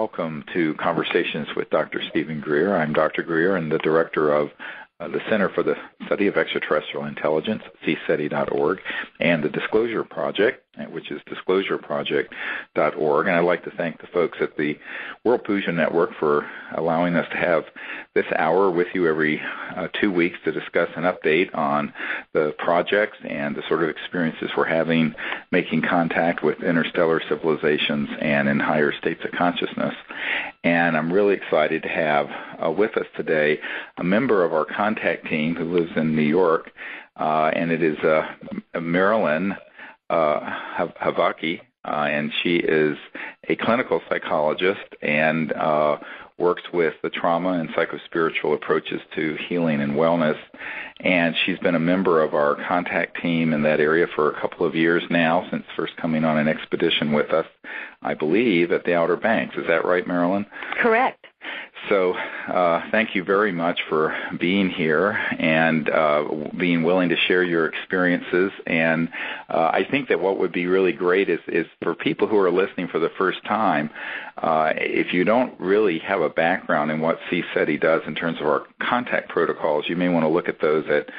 welcome to Conversations with Dr. Stephen Greer. I'm Dr. Greer and the director of the Center for the Study of Extraterrestrial Intelligence, CSETI.org, and the Disclosure Project, which is disclosureproject.org. And I'd like to thank the folks at the World Puja Network for allowing us to have this hour with you every 2 weeks to discuss an update on the projects and the sort of experiences we're having making contact with interstellar civilizations and in higher states of consciousness. And I'm really excited to have with us today a member of our contact team who lives in New York, and it is Marilyn Gewacke, and she is a clinical psychologist and works with the trauma and psychospiritual approaches to healing and wellness. And she's been a member of our contact team in that area for a couple of years now, since first coming on an expedition with us, I believe, at the Outer Banks. Is that right, Marilyn? Correct. So thank you very much for being here and being willing to share your experiences. And I think that what would be really great is for people who are listening for the first time, if you don't really have a background in what CSETI does in terms of our contact protocols, you may want to look at those at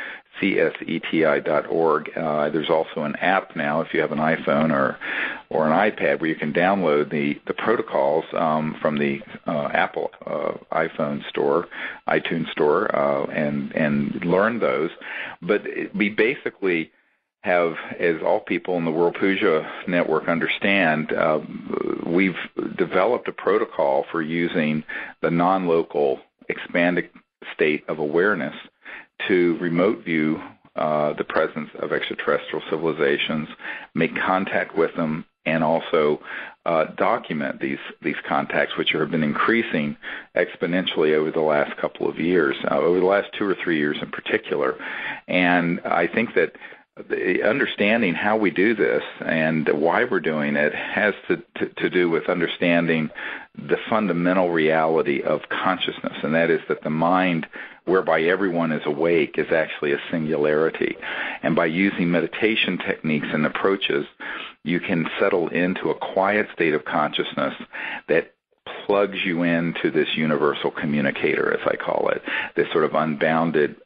CSETI.org. There's also an app now, if you have an iPhone or an iPad, where you can download the protocols from the Apple iPhone store, iTunes store, and learn those. But we basically have, as all people in the World Puja Network understand, we've developed a protocol for using the non-local expanded state of awareness to remote view the presence of extraterrestrial civilizations, make contact with them, and also document these contacts, which have been increasing exponentially over the last couple of years, over the last 2 or 3 years in particular. And I think that the understanding how we do this and why we're doing it has to do with understanding the fundamental reality of consciousness, and that is that the mind whereby everyone is awake is actually a singularity. And by using meditation techniques and approaches, you can settle into a quiet state of consciousness that plugs you into this universal communicator, as I call it, this sort of unbounded,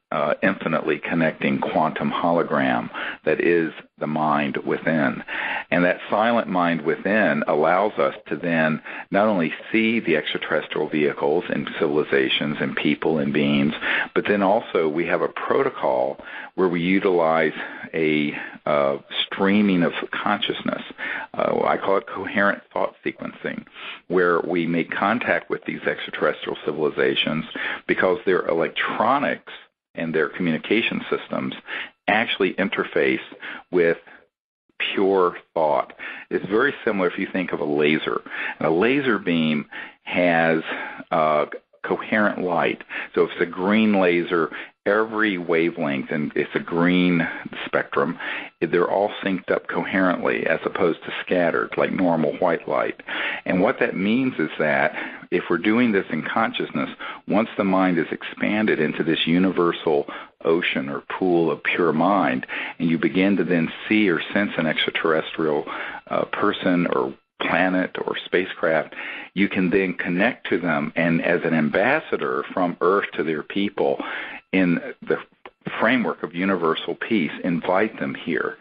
infinitely connecting quantum hologram that is the mind within. And that silent mind within allows us to then not only see the extraterrestrial vehicles and civilizations and people and beings, but then also we have a protocol where we utilize a streaming of consciousness. I call it coherent thought sequencing, where we make contact with these extraterrestrial civilizations because their electronics and their communication systems actually interface with pure thought. It's very similar if you think of a laser. And a laser beam has coherent light. So if it's a green laser, every wavelength, and it's a green spectrum, they're all synced up coherently as opposed to scattered like normal white light. And what that means is that if we're doing this in consciousness, once the mind is expanded into this universal ocean or pool of pure mind, and you begin to then see or sense an extraterrestrial person or planet or spacecraft, you can then connect to them and as an ambassador from Earth to their people in the framework of universal peace, invite them here.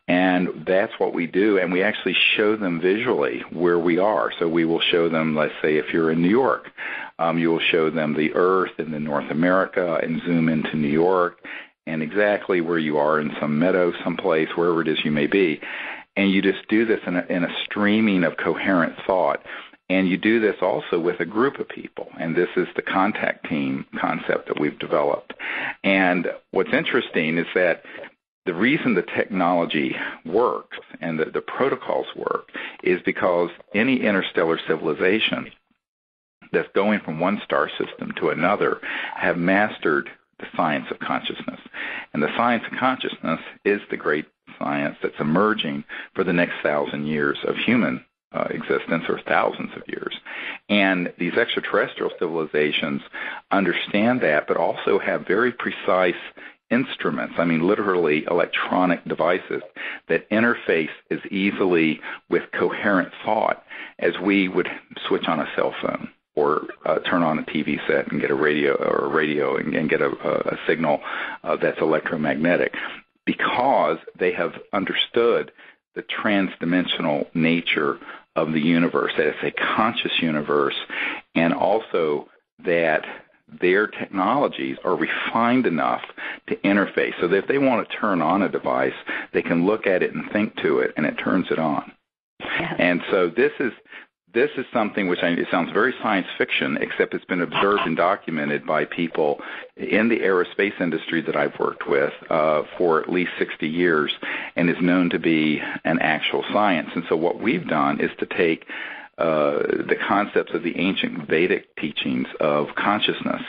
And that's what we do, and we actually show them visually where we are. So we will show them, let's say if you're in New York, you will show them the Earth and then North America and zoom into New York and exactly where you are in some meadow, someplace, wherever it is you may be. And you just do this in a streaming of coherent thought. And you do this also with a group of people. And this is the contact team concept that we've developed. And what's interesting is that the reason the technology works and the protocols work is because any interstellar civilization that's going from one star system to another have mastered the science of consciousness. And the science of consciousness is the great science that's emerging for the next 1,000 years of human existence, or thousands of years. And these extraterrestrial civilizations understand that, but also have very precise instruments, I mean literally electronic devices that interface as easily with coherent thought as we would switch on a cell phone or turn on a TV set and get a radio and get a signal that's electromagnetic, because they have understood the transdimensional nature of the universe, that it's a conscious universe, and also that their technologies are refined enough to interface so that if they want to turn on a device, they can look at it and think to it, and it turns it on. Yeah. And so this is something which it sounds very science fiction, except it's been observed and documented by people in the aerospace industry that I've worked with for at least 60 years, and is known to be an actual science. And so what we've done is to take the concepts of the ancient Vedic teachings of consciousness,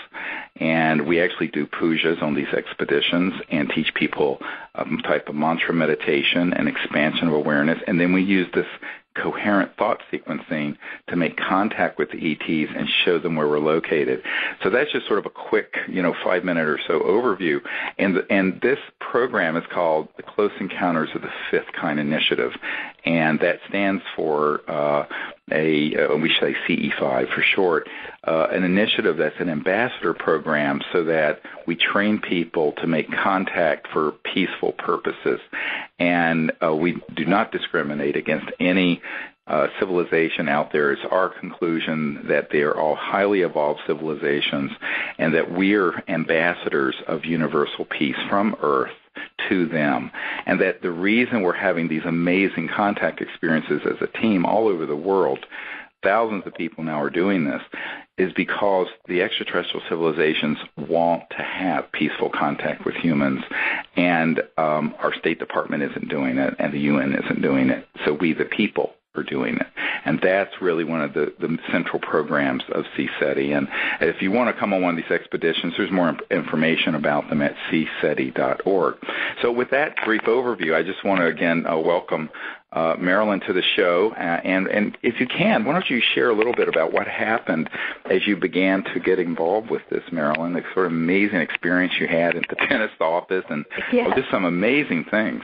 and we actually do pujas on these expeditions and teach people a type of mantra meditation and expansion of awareness, and then we use this coherent thought sequencing to make contact with the ETs and show them where we're located. So that's just sort of a quick, 5-minute or so overview. And this program is called the Close Encounters of the Fifth Kind Initiative, and that stands for we say CE5 for short, an initiative that's an ambassador program so that we train people to make contact for peaceful purposes. And we do not discriminate against any civilization out there. It's our conclusion that they are all highly evolved civilizations, and that we're ambassadors of universal peace from Earth to them, and that the reason we're having these amazing contact experiences as a team all over the world, thousands of people now are doing this, is because the extraterrestrial civilizations want to have peaceful contact with humans, and our State Department isn't doing it, and the UN isn't doing it, so we the people are doing it. And that's really one of the central programs of CSETI. And if you want to come on one of these expeditions, there's more information about them at cseti.org. So with that brief overview, I just want to again welcome Marilyn to the show. And if you can, why don't you share a little bit about what happened as you began to get involved with this, Marilyn, the sort of amazing experience you had at the dentist office, and just some amazing things.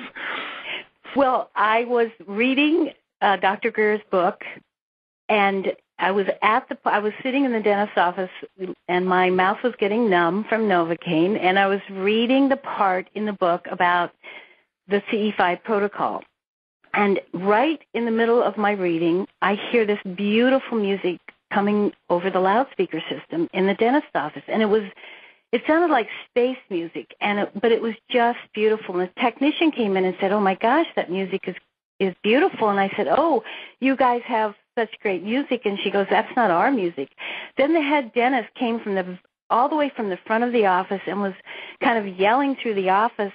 Well, I was reading Dr. Greer's book, and I was sitting in the dentist's office, and my mouth was getting numb from Novocaine, and I was reading the part in the book about the CE5 protocol. And right in the middle of my reading, I hear this beautiful music coming over the loudspeaker system in the dentist's office, and it sounded like space music, but it was just beautiful. And the technician came in and said, "Oh my gosh, that music is beautiful." And I said, "Oh, you guys have such great music." And she goes, "That's not our music." Then the head dentist came all the way from the front of the office and was kind of yelling through the office,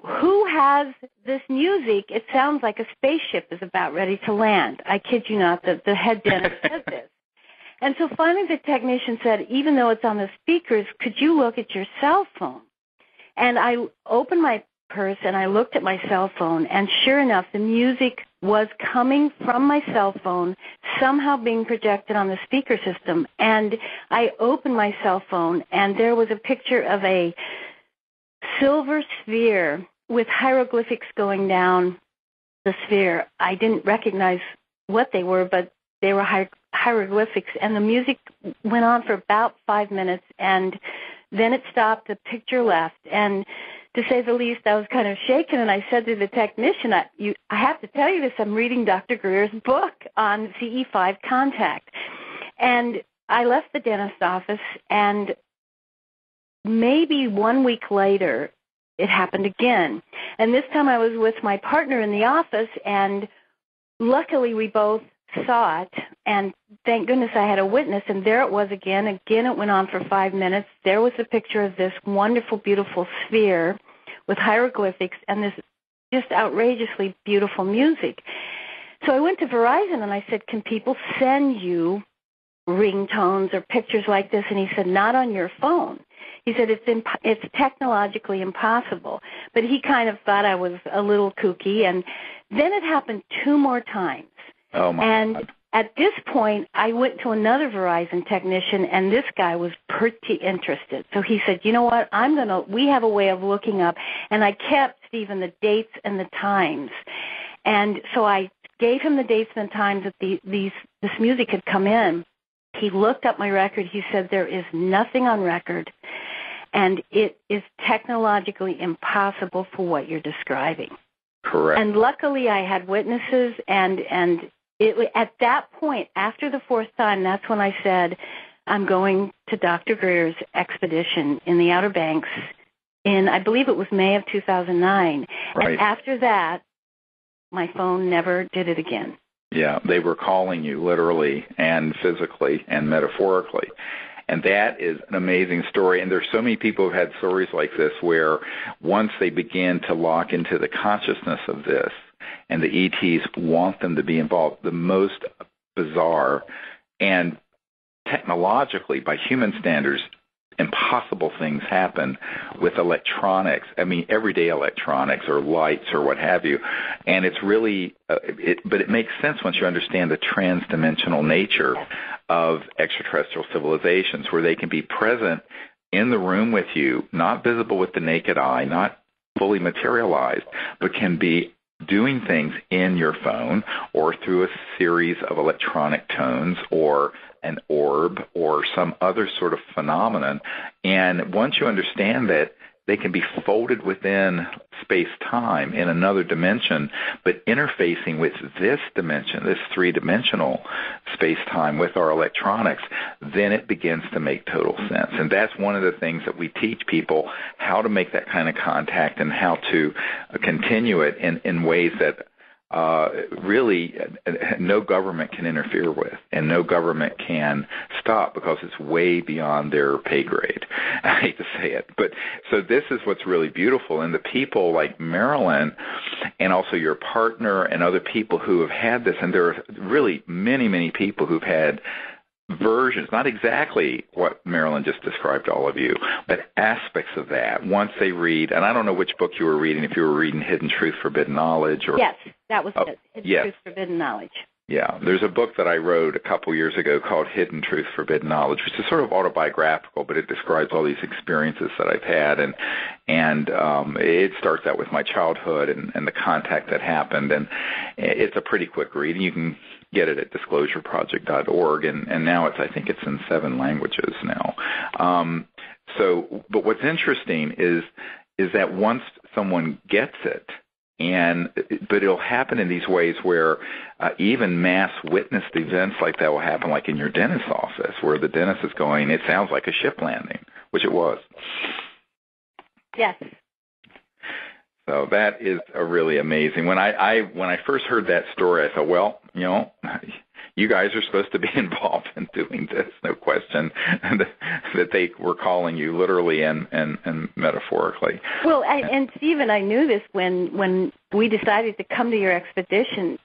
"Who has this music? It sounds like a spaceship is about ready to land." I kid you not, the head dentist said this. And so finally the technician said, "Even though it's on the speakers, could you look at your cell phone?" And I opened my purse and I looked at my cell phone, and sure enough, the music was coming from my cell phone, somehow being projected on the speaker system. And I opened my cell phone, and there was a picture of a silver sphere with hieroglyphics going down the sphere. I didn't recognize what they were, but they were hieroglyphics, and the music went on for about 5 minutes, and then it stopped, the picture left, and to say the least, I was kind of shaken, and I said to the technician, I have to tell you this, I'm reading Dr. Greer's book on CE5 contact. And I left the dentist's office, and maybe 1 week later, it happened again. And this time I was with my partner in the office, and luckily we both saw it, and thank goodness I had a witness, and there it was again. Again, it went on for 5 minutes. There was a picture of this wonderful, beautiful sphere with hieroglyphics and this just outrageously beautiful music. So I went to Verizon, and I said, "Can people send you ringtones or pictures like this?" And he said, "Not on your phone." He said, it's technologically impossible. But he kind of thought I was a little kooky, and then it happened 2 more times. Oh my God. at this point, I went to another Verizon technician, and this guy was pretty interested. So he said, you know what, we have a way of looking up, and I kept, Stephen, the dates and the times. And so I gave him the dates and times that this music had come in. He looked up my record. He said, there is nothing on record, and it is technologically impossible for what you're describing. Correct. And luckily I had witnesses, and at that point, after the fourth time, that's when I said, I'm going to Dr. Greer's expedition in the Outer Banks in, I believe it was May of 2009. Right. And after that, my phone never did it again. Yeah, they were calling you literally and physically and metaphorically. And that is an amazing story. And there's so many people who've had stories like this where once they begin to lock into the consciousness of this and the ETs want them to be involved, the most bizarre and technologically, by human standards, impossible things happen with electronics. I mean, everyday electronics or lights or what have you. And it's really, but it makes sense once you understand the transdimensional nature of extraterrestrial civilizations, where they can be present in the room with you, not visible with the naked eye, not fully materialized, but can be doing things in your phone or through a series of electronic tones or an orb or some other sort of phenomenon. And once you understand that, they can be folded within space-time in another dimension, but interfacing with this dimension, this three-dimensional space-time with our electronics, then it begins to make total sense. And that's one of the things that we teach people, how to make that kind of contact and how to continue it in ways that really no government can interfere with, and no government can stop, because it's way beyond their pay grade. I hate to say it. But so this is what's really beautiful. And the people like Marilyn and also your partner and other people who have had this, and there are really many, many people who've had versions, not exactly what Marilyn just described to all of you, but aspects of that once they read. And I don't know which book you were reading, if you were reading Hidden Truth, Forbidden Knowledge. Or yes, that was it. Hidden Truth, Forbidden Knowledge. Yeah, there's a book that I wrote a couple years ago called Hidden Truth, Forbidden Knowledge, which is sort of autobiographical, but it describes all these experiences that I've had, and it starts out with my childhood and the contact that happened, and it's a pretty quick read, and you can get it at disclosureproject.org, and now I think it's in 7 languages now. But what's interesting is that once someone gets it, but it'll happen in these ways where even mass witnessed events like that will happen, like in your dentist's office, where the dentist is going, it sounds like a ship landing, which it was. Yes. So that is a really amazing. When I first heard that story, I thought, well, you guys are supposed to be involved in doing this, no question, that they were calling you literally and metaphorically. Well, and Stephen, I knew this when we decided to come to your expedition.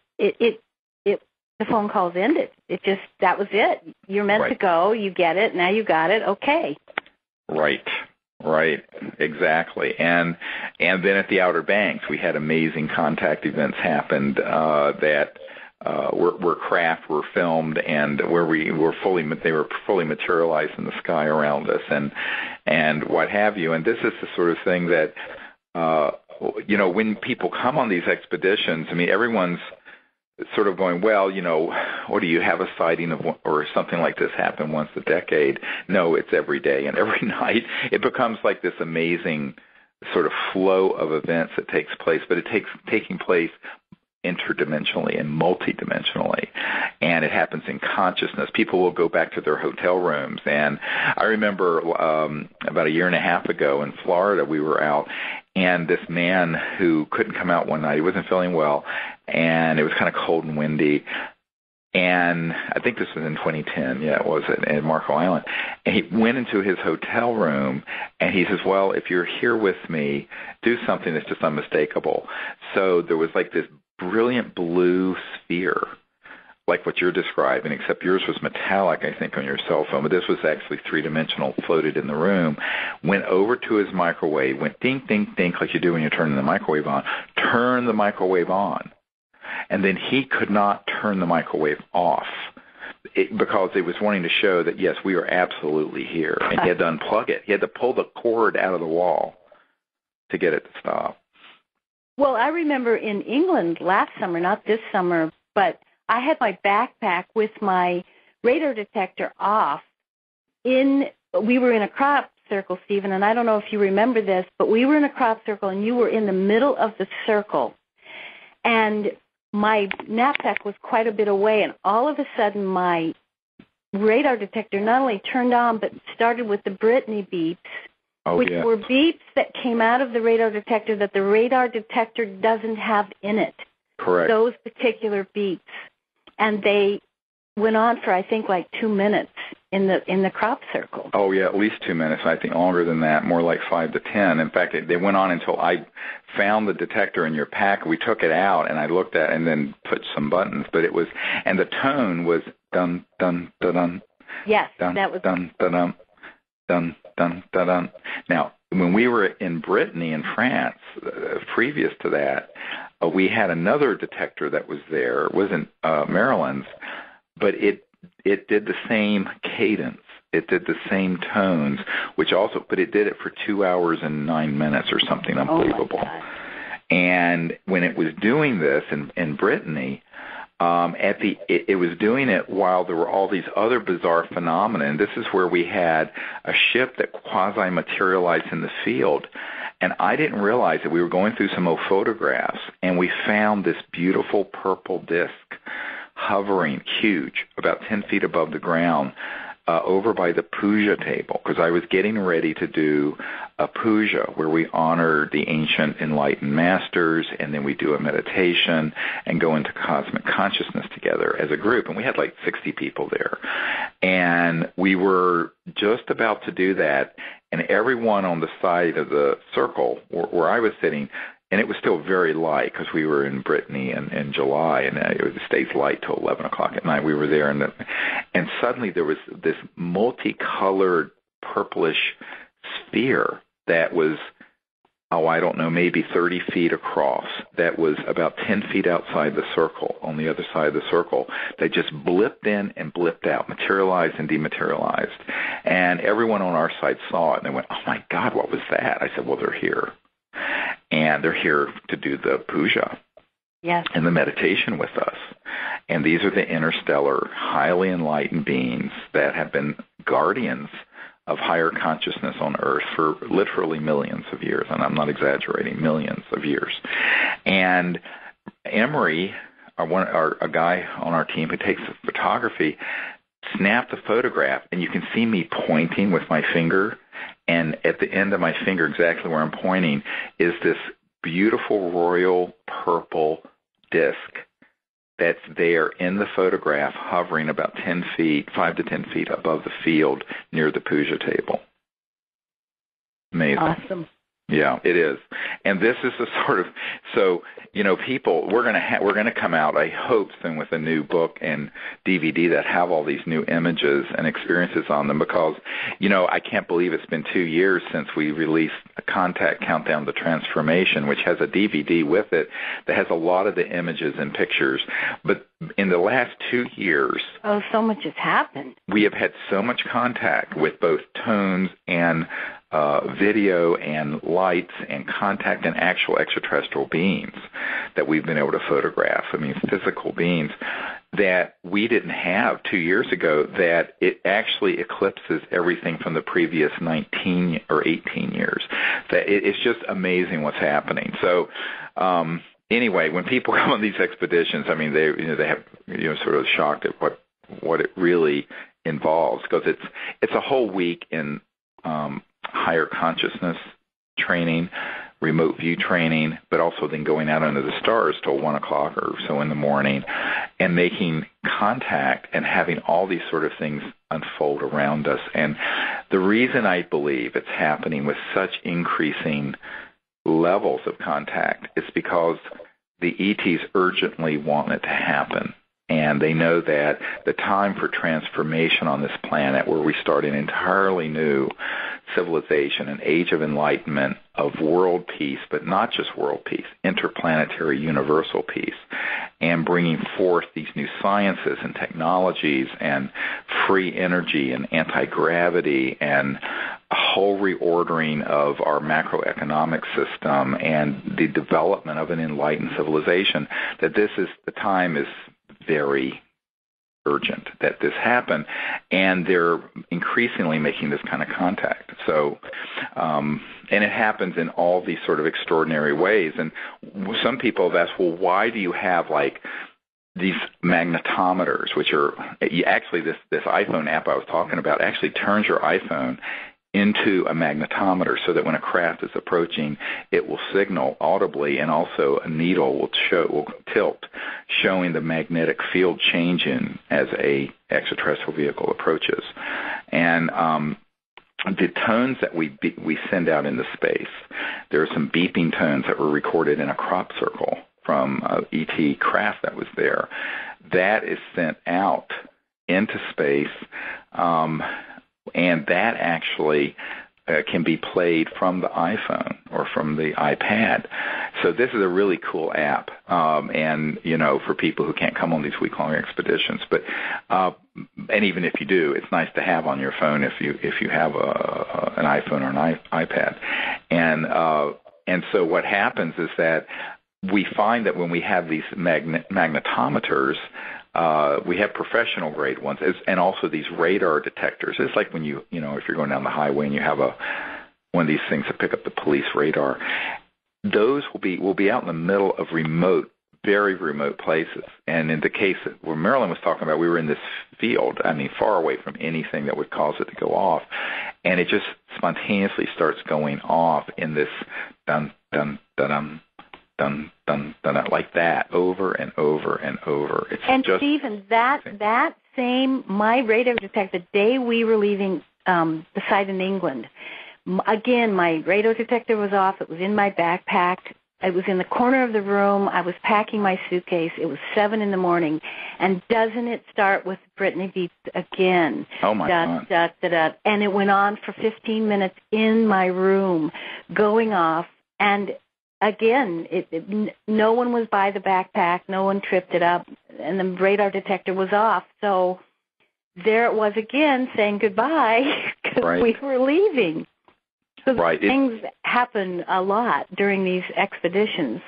The phone calls ended. That was it. You're meant to go. You get it. Now you got it. Okay. Right, exactly. And then at the Outer Banks, we had amazing contact events happened that where craft were filmed, and where they were fully materialized in the sky around us, and what have you. And this is the sort of thing that when people come on these expeditions, I mean, everyone's sort of going, well, or do you have a sighting of or something like this happen once a decade? No, it's every day and every night. It becomes like this amazing sort of flow of events that takes place, but it taking place interdimensionally and multidimensionally, and it happens in consciousness. People will go back to their hotel rooms, and I remember about a year and a half ago in Florida, we were out, and this man who couldn't come out one night, he wasn't feeling well, and it was kind of cold and windy, and I think this was in 2010, it was at Marco Island, and he went into his hotel room, and he says, well, if you're here with me, do something that's just unmistakable. So there was like this brilliant blue sphere, like what you're describing, except yours was metallic, I think, on your cell phone, but this was actually three-dimensional, floated in the room, went over to his microwave, went ding, ding, ding, like you do when you're turning the microwave on, turned the microwave on, and then he could not turn the microwave off because it was wanting to show that, yes, we are absolutely here. And he had to unplug it. He had to pull the cord out of the wall to get it to stop. Well, I remember in England last summer, not this summer, but I had my backpack with my radar detector off. We were in a crop circle, Stephen, and I don't know if you remember this, but we were in a crop circle, and you were in the middle of the circle. And my knapsack was quite a bit away, and all of a sudden my radar detector not only turned on, but started with the Brittany beeps, which were beeps that came out of the radar detector that the radar detector doesn't have in it. Correct. Those particular beeps. And they went on for, I think, like 2 minutes in the crop circle. Oh, yeah, at least 2 minutes. I think longer than that, more like 5 to 10. In fact, they went on until I found the detector in your pack. We took it out, and I looked at it and then put some buttons. But it was, and the tone was dun, dun, dun, dun. Yes, dun, that was. Dun, dun, dun, dun, dun, dun, dun. Now, when we were in Brittany in France, previous to that, we had another detector that was there. It wasn't Marilyn's, but it did the same cadence. It did the same tones, but it did it for 2 hours and 9 minutes or something unbelievable. Oh, and when it was doing this in Brittany, it was doing it while there were all these other bizarre phenomena. And this is where we had a ship that quasi-materialized in the field. And I didn't realize that we were going through some old photographs, and we found this beautiful purple disc hovering, huge, about 10 feet above the ground, over by the puja table, because I was getting ready to do a puja where we honor the ancient enlightened masters, and then we do a meditation and go into cosmic consciousness together as a group. And we had like 60 people there. And we were just about to do that, and everyone on the side of the circle where I was sitting, and it was still very light because we were in Brittany in July, and it stays light till 11 o'clock at night. We were there, and suddenly there was this multicolored purplish sphere that was, I don't know, maybe 30 feet across, that was about 10 feet outside the circle, on the other side of the circle, that just blipped in and blipped out, materialized and dematerialized. And everyone on our side saw it, and they went, "Oh, my God, what was that?" I said, "Well, they're here. And they're here to do the puja and the meditation with us. And these are the interstellar, highly enlightened beings that have been guardians of higher consciousness on Earth for literally millions of years." And I'm not exaggerating, millions of years. And Emery, a guy on our team who takes photography, snapped a photograph, and you can see me pointing with my finger. And at the end of my finger, exactly where I'm pointing, is this beautiful royal purple disc that's there in the photograph, hovering about 10 feet, 5 to 10 feet above the field near the puja table. Amazing. Awesome. Yeah, it is. And this is the sort of, so, people, we're going to come out, I hope, soon with a new book and DVD that have all these new images and experiences on them, because, I can't believe it's been 2 years since we released a Contact Countdown to Transformation, which has a DVD with it that has a lot of the images and pictures. But in the last 2 years, so much has happened. We have had so much contact with both tones and video and lights and contact and actual extraterrestrial beings that we've been able to photograph. I mean, physical beings that we didn't have 2 years ago, that it actually eclipses everything from the previous 19 or 18 years. That it's just amazing what's happening. So, anyway, when people come on these expeditions, I mean, they have sort of shocked at what it really involves, because it's a whole week in higher consciousness training, remote view training, but also then going out under the stars till 1 o'clock or so in the morning and making contact and having all these sort of things unfold around us. And the reason I believe it's happening with such increasing levels of contact is because the ETs urgently want it to happen. And they know that the time for transformation on this planet, where we start an entirely new civilization, an age of enlightenment, of world peace, but not just world peace, interplanetary universal peace, and bringing forth these new sciences and technologies and free energy and anti-gravity and a whole reordering of our macroeconomic system and the development of an enlightened civilization, that the time is very urgent that this happen, and they're increasingly making this kind of contact. So, and it happens in all these sort of extraordinary ways. And some people have asked, well, why do you have like these magnetometers, which are actually this iPhone app I was talking about actually turns your iPhone into a magnetometer so that when a craft is approaching, it will signal audibly, and also a needle will tilt, showing the magnetic field changing as a extraterrestrial vehicle approaches. And the tones that we send out into space, there are some beeping tones that were recorded in a crop circle from ET craft that was there. That is sent out into space, and that actually can be played from the iPhone or from the iPad. So this is a really cool app, and for people who can't come on these week-long expeditions. But and even if you do, it's nice to have on your phone if you have an iPhone or an iPad. And so what happens is that we find that when we have these magnetometers, we have professional grade ones, and also these radar detectors. It's like when if you're going down the highway and you have one of these things that pick up the police radar. Those will be out in the middle of very remote places. And in the case where Marilyn was talking about, we were in this field, far away from anything that would cause it to go off, and it just spontaneously starts going off in this dun dun dun dun. Dun, dun, dun, like that, over and over and over. Stephen, that same, my radar detector, the day we were leaving the site in England, again, my radar detector was off. It was in my backpack. It was in the corner of the room. I was packing my suitcase. It was 7 a.m, and doesn't it start with Britney Beats again? Oh, my God. Da, da, da. And it went on for 15 minutes in my room, going off, and again, no one was by the backpack, no one tripped it up, and the radar detector was off. So there it was again saying goodbye because we were leaving. So things happen a lot during these expeditions.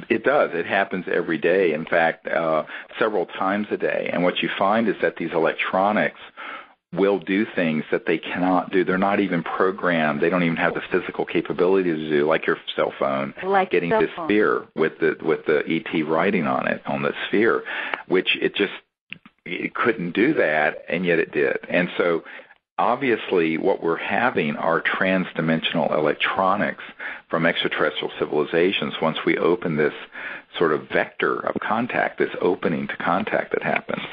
It does. It happens every day. In fact, several times a day. And what you find is that these electronics will do things that they cannot do. They're not even programmed. They don't even have the physical capability to do, like your cell phone, getting this sphere with the ET writing on it, on the sphere, which it couldn't do that, and yet it did. And so obviously what we're having are transdimensional electronics from extraterrestrial civilizations once we open this sort of vector of contact, this opening to contact that happens.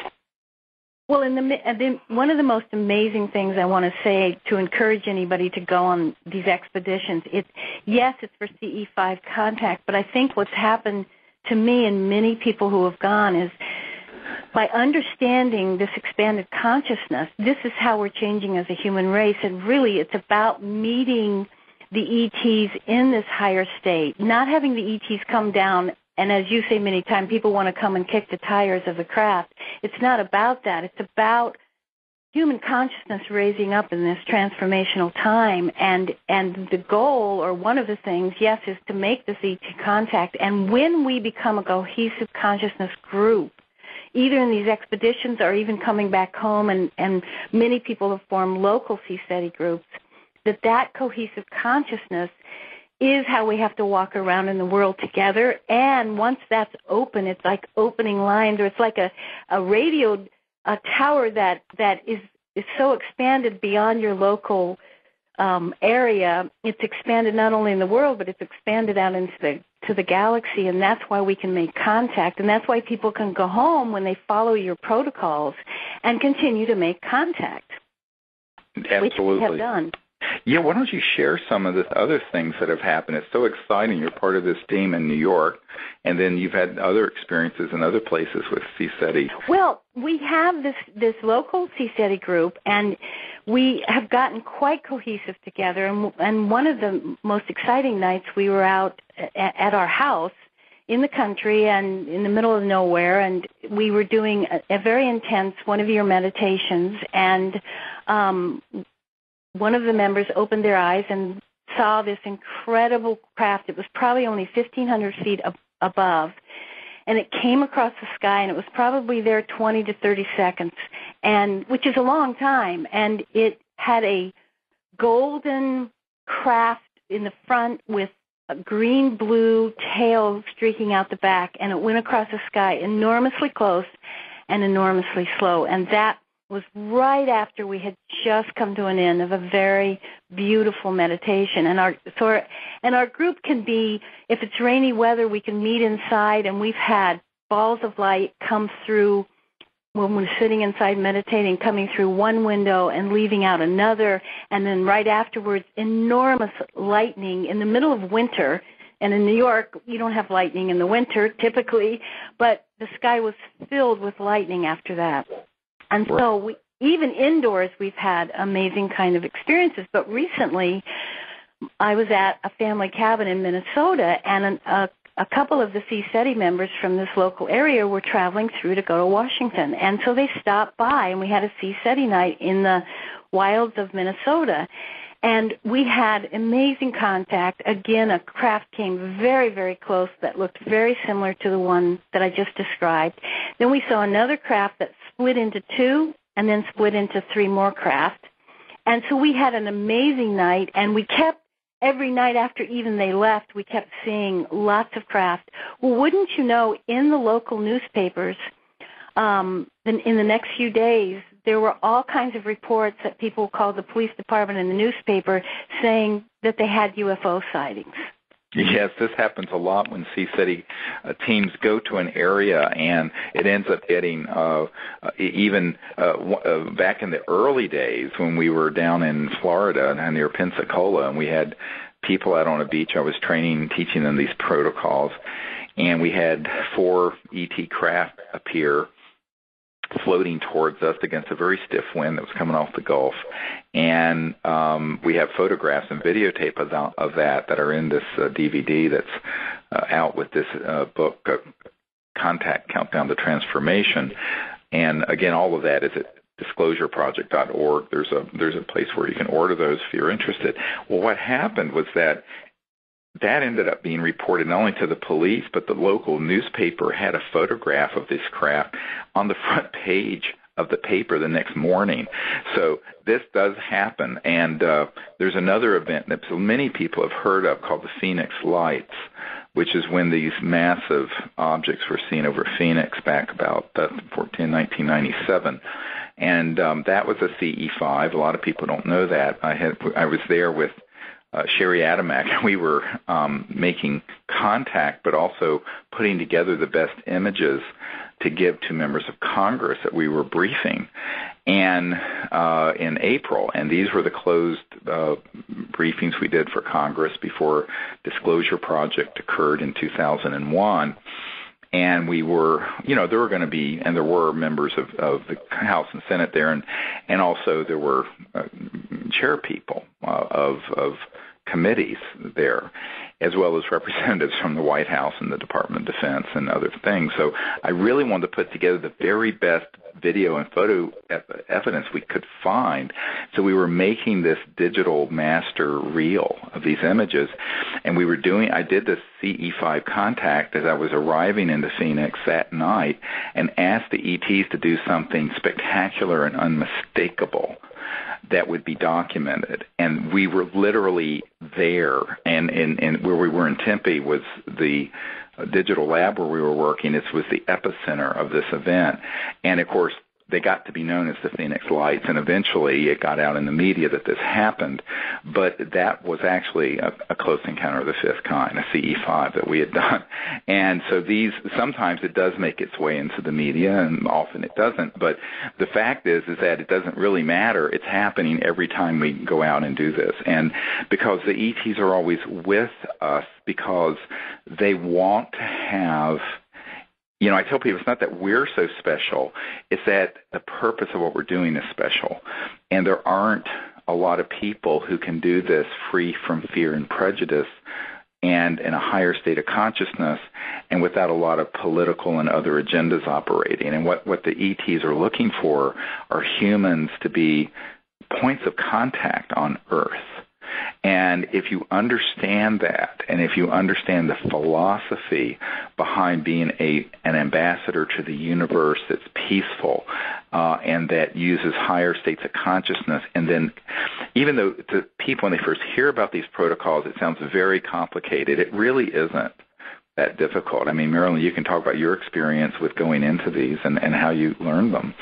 Well, one of the most amazing things I want to say to encourage anybody to go on these expeditions, it's for CE5 contact, but I think what's happened to me and many people who have gone is by understanding this expanded consciousness, this is how we're changing as a human race, and really it's about meeting the ETs in this higher state, not having the ETs come down. And as you say many times, people want to come and kick the tires of the craft. It's not about that. It's about human consciousness raising up in this transformational time. And the goal, or one of the things, is to make this ET contact. And when we become a cohesive consciousness group, either in these expeditions or even coming back home, and many people have formed local CSETI groups, that cohesive consciousness is how we have to walk around in the world together. And once that's open, it's like opening lines, or it's like a radio tower that is so expanded beyond your local area. It's expanded not only in the world, but it's expanded out into the galaxy, and that's why we can make contact. And that's why people can go home when they follow your protocols and continue to make contact. Absolutely. Which we have done. Yeah, why don't you share some of the other things that have happened? It's so exciting. You're part of this team in New York, and then you've had other experiences in other places with CSETI. Well, we have this local CSETI group, and we have gotten quite cohesive together. And one of the most exciting nights, we were out at our house in the country and in the middle of nowhere, and we were doing a very intense one-of-year meditations, and one of the members opened their eyes and saw this incredible craft. It was probably only 1,500 feet above, and it came across the sky, and it was probably there 20 to 30 seconds, and which is a long time, and it had a golden craft in the front with a green-blue tail streaking out the back, and it went across the sky enormously close and enormously slow. And that was right after we had just come to an end of a very beautiful meditation. And our group can be, if it's rainy weather, we can meet inside, and we've had balls of light come through when we're sitting inside meditating, coming through one window and leaving out another, and then right afterwards, enormous lightning in the middle of winter. And in New York, you don't have lightning in the winter typically, but the sky was filled with lightning after that. And so even indoors, we've had amazing kind of experiences. But recently, I was at a family cabin in Minnesota, and a couple of the CSETI members from this local area were traveling through to go to Washington. And so they stopped by, and we had a CSETI night in the wilds of Minnesota. And we had amazing contact. Again, a craft came very, very close that looked very similar to the one that I just described. Then we saw another craft that split into two and then split into three more craft. And so we had an amazing night, and we kept, every night after even they left, we kept seeing lots of craft. Well, wouldn't you know, in the local newspapers, in the next few days, there were all kinds of reports that people called the police department and the newspaper saying that they had UFO sightings. Yes, this happens a lot when CSETI teams go to an area, and it ends up getting even back in the early days when we were down in Florida near Pensacola, and we had people out on a beach. I was teaching them these protocols, and we had 4 ET craft appear floating towards us against a very stiff wind that was coming off the Gulf. And we have photographs and videotape of that are in this DVD that's out with this book, Contact Countdown to Transformation. And again, all of that is at disclosureproject.org. There's a place where you can order those if you're interested. Well, what happened was that ended up being reported not only to the police, but the local newspaper had a photograph of this craft on the front page of the paper the next morning. So this does happen. And there's another event that many people have heard of called the Phoenix Lights, which is when these massive objects were seen over Phoenix back about 1997. And that was a CE5. A lot of people don't know that. I was there with Sherry Adamak. We were making contact, but also putting together the best images to give to members of Congress that we were briefing, and in April. And these were the closed briefings we did for Congress before Disclosure Project occurred in 2001. And we were, there were going to be, and there were members of the House and Senate there, and also there were chair people of committees there, as well as representatives from the White House and the Department of Defense and other things. So I really wanted to put together the very best video and photo evidence we could find. So we were making this digital master reel of these images, and I did this CE5 contact as I was arriving into Phoenix that night and asked the ETs to do something spectacular and unmistakable that would be documented. And we were literally there, and where we were in Tempe was the digital lab where we were working. This was the epicenter of this event. And of course, they got to be known as the Phoenix Lights, and eventually it got out in the media that this happened. But that was actually a close encounter of the fifth kind, a CE5 that we had done. And so sometimes it does make its way into the media, and often it doesn't. But the fact is that it doesn't really matter. It's happening every time we go out and do this. And because the ETs are always with us, because they want to have, I tell people it's not that we're so special, it's that the purpose of what we're doing is special. And there aren't a lot of people who can do this free from fear and prejudice and in a higher state of consciousness, and without a lot of political and other agendas operating. And what the ETs are looking for are humans to be points of contact on Earth. And if you understand that, and if you understand the philosophy behind being an ambassador to the universe that's peaceful and that uses higher states of consciousness, and then even though to people when they first hear about these protocols, it sounds very complicated, it really isn't that difficult. I mean, Marilyn, you can talk about your experience with going into these and how you learned them.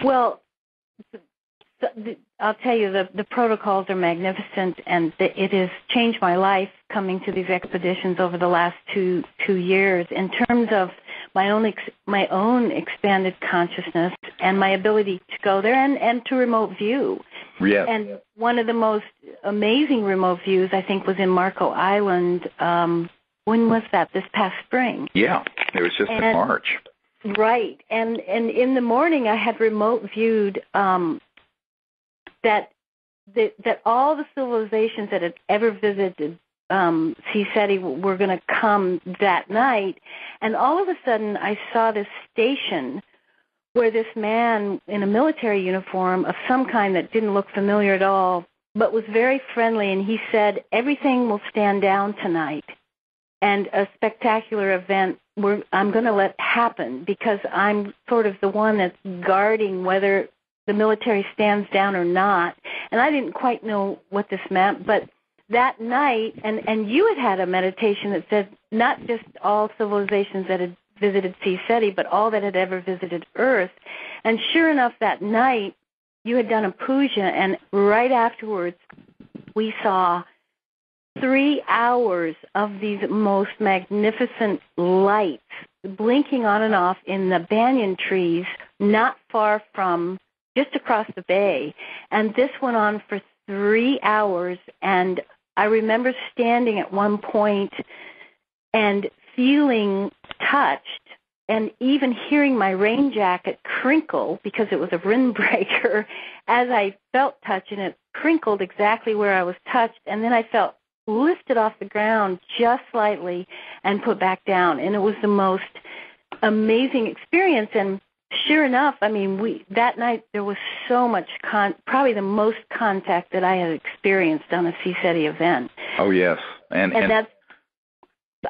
Well, I'll tell you, the protocols are magnificent, and it has changed my life coming to these expeditions over the last two years in terms of my own expanded consciousness and my ability to go there and to remote view. Yes. And one of the most amazing remote views, I think, was in Marco Island. When was that? This past spring. Yeah, it was just in March. Right. And in the morning I had remote viewed that all the civilizations that had ever visited CSETI were going to come that night. And all of a sudden, I saw this station where this man in a military uniform of some kind that didn't look familiar at all, but was very friendly, and he said, everything will stand down tonight. And a spectacular event I'm going to let happen because I'm sort of the one that's guarding whether the military stands down or not. And I didn't quite know what this meant, but that night, and you had a meditation that said not just all civilizations that had visited CSETI, but all that had ever visited Earth. And sure enough, that night, you had done a puja, and right afterwards, we saw 3 hours of these most magnificent lights blinking on and off in the banyan trees not far from, just across the bay. And this went on for 3 hours, and I remember standing at one point and feeling touched and even hearing my rain jacket crinkle because it was a windbreaker as I felt touch, and it crinkled exactly where I was touched, and then I felt lifted off the ground just slightly and put back down. And it was the most amazing experience. And sure enough, I mean, that night there was so much, probably the most contact that I had experienced on a CSETI event. Oh, yes. And that's...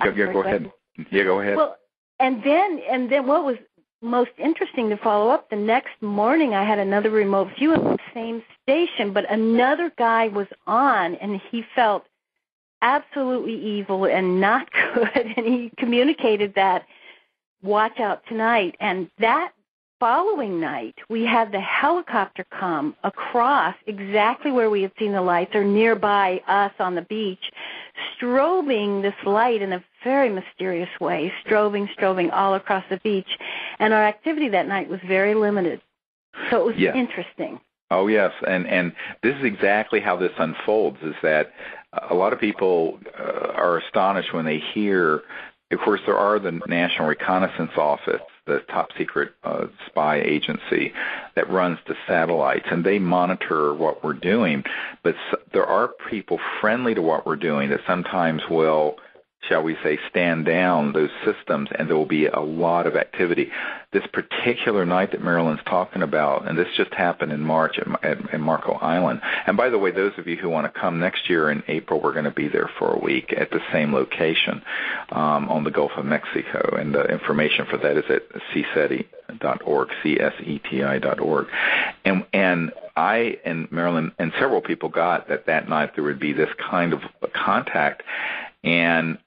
Go ahead. Yeah, go ahead. Well, and then what was most interesting to follow up, the next morning I had another remote view of the same station, but another guy was on, and he felt absolutely evil and not good, and he communicated that, watch out tonight. And that following night, we had the helicopter come across exactly where we had seen the lights, or nearby us on the beach, strobing this light in a very mysterious way, strobing all across the beach. And our activity that night was very limited. So it was interesting. Oh, yes, and this is exactly how this unfolds, is that a lot of people are astonished when they hear, of course, there are the National Reconnaissance Office, the top secret spy agency that runs the satellites, and they monitor what we're doing. But there are people friendly to what we're doing that sometimes will, shall we say, stand down those systems, and there will be a lot of activity. This particular night that Marilyn's talking about, and this just happened in March at Marco Island. And by the way, those of you who want to come next year in April, we're going to be there for a week at the same location on the Gulf of Mexico. And the information for that is at CSETI.org, CSETI.org. And I and Marilyn and several people got that night there would be this kind of contact, and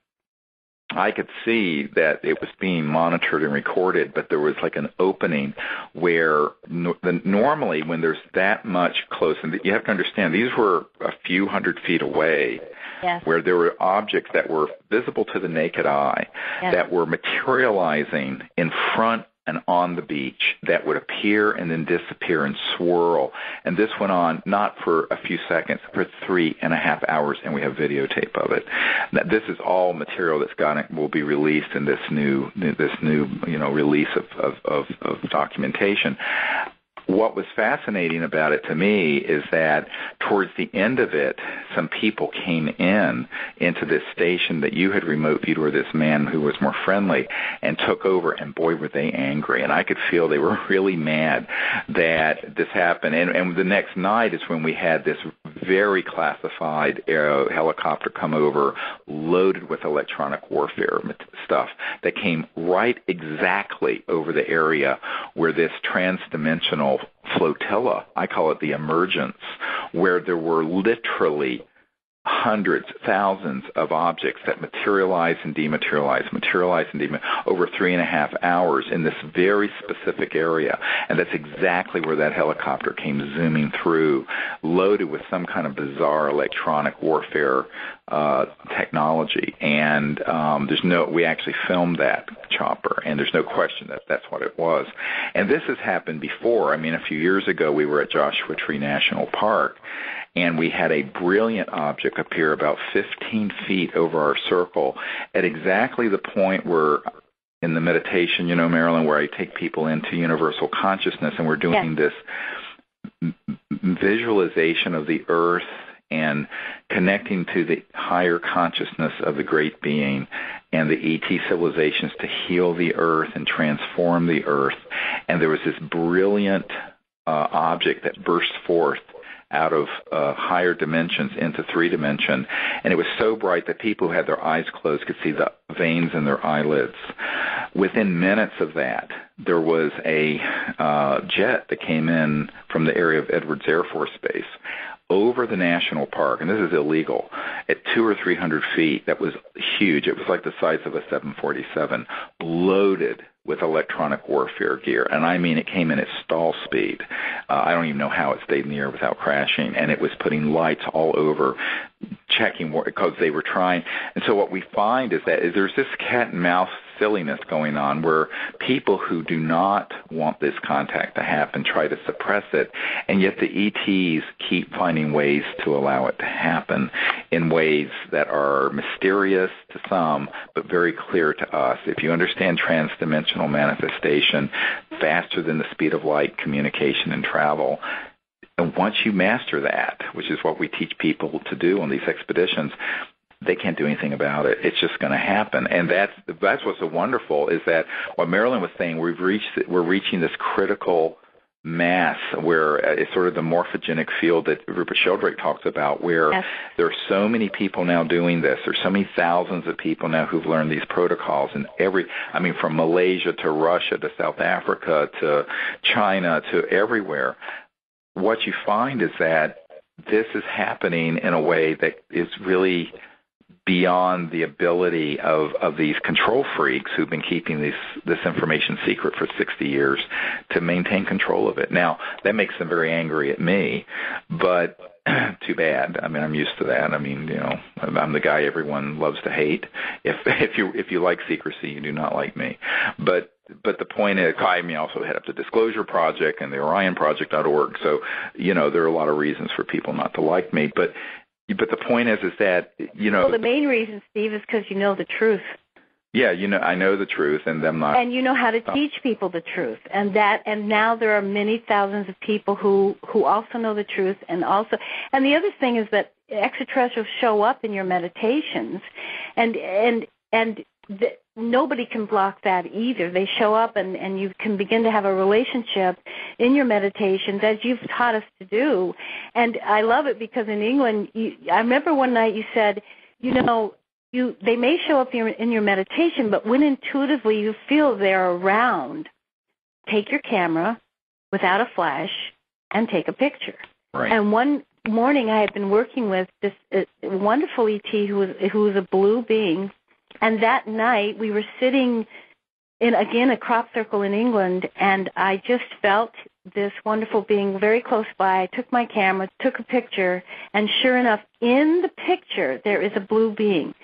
I could see that it was being monitored and recorded, but there was like an opening where normally when there's that much close, and you have to understand these were a few hundred feet away, where there were objects that were visible to the naked eye that were materializing in front and on the beach that would appear and then disappear and swirl. And this went on not for a few seconds, for 3.5 hours, and we have videotape of it. Now, this is all material will be released in this new release of documentation. what was fascinating about it to me is that towards the end of it, some people came into this station that you had remote viewed, where this man who was more friendly, and took over, and boy, were they angry. And I could feel they were really mad that this happened. And the next night is when we had this very classified helicopter come over, loaded with electronic warfare stuff that came right exactly over the area where this transdimensional flotilla, I call it the emergence, where there were literally hundreds, thousands of objects that materialize and dematerialize, over 3.5 hours in this very specific area. And that's exactly where that helicopter came zooming through, loaded with some kind of bizarre electronic warfare technology. And we actually filmed that chopper, and there's no question that that's what it was. And this has happened before. I mean, a few years ago, we were at Joshua Tree National Park, and we had a brilliant object appear about 15 feet over our circle at exactly the point where, in the meditation, Marilyn, where I take people into universal consciousness, and we're doing this visualization of the earth and connecting to the higher consciousness of the great being and the ET civilizations to heal the earth and transform the earth. And there was this brilliant object that burst forth out of higher dimensions into 3-dimension, and it was so bright that people who had their eyes closed could see the veins in their eyelids. Within minutes of that, there was a jet that came in from the area of Edwards Air Force Base over the national park, and this is illegal, at 200 or 300 feet. That was huge. It was like the size of a 747, loaded with electronic warfare gear. And I mean, it came in at stall speed. I don't even know how it stayed in the air without crashing. And it was putting lights all over, checking because they were trying. And so what we find is that there's this cat and mouse silliness going on where people who do not want this contact to happen try to suppress it, and yet the ETs keep finding ways to allow it to happen in ways that are mysterious to some, but very clear to us. If you understand transdimensional manifestation, faster than the speed of light, communication and travel, and once you master that, which is what we teach people to do on these expeditions, they can't do anything about it. It's just going to happen. And that's what's so wonderful, is that what Marilyn was saying, we're reaching this critical mass where it's sort of the morphogenic field that Rupert Sheldrake talks about, where there are so many people now doing this. There's so many thousands of people now who've learned these protocols, and from Malaysia to Russia to South Africa to China to everywhere. What you find is that this is happening in a way that is really beyond the ability of these control freaks who've been keeping this information secret for 60 years to maintain control of it. Now, that makes them very angry at me, but too bad. I mean, I'm used to that. I mean, I'm the guy everyone loves to hate. If you like secrecy, you do not like me. But the point is, I also head up the Disclosure Project and the OrionProject.org. So, there are a lot of reasons for people not to like me. But the point is that, Well, the main reason, Steve, is because you know the truth. Yeah, I know the truth, and them not. And you know how to teach people the truth, and now there are many thousands of people who also know the truth, and the other thing is that extraterrestrials show up in your meditations, and nobody can block that either. They show up, and you can begin to have a relationship in your meditations, as you've taught us to do. And I love it because in England, I remember one night you said, they may show up in your meditation, but when intuitively you feel they're around, take your camera without a flash and take a picture. Right. And one morning I had been working with this wonderful ET who was a blue being, and that night we were sitting in, again, a crop circle in England, and I just felt this wonderful being very close by. I took my camera, took a picture, and sure enough, in the picture there is a blue being.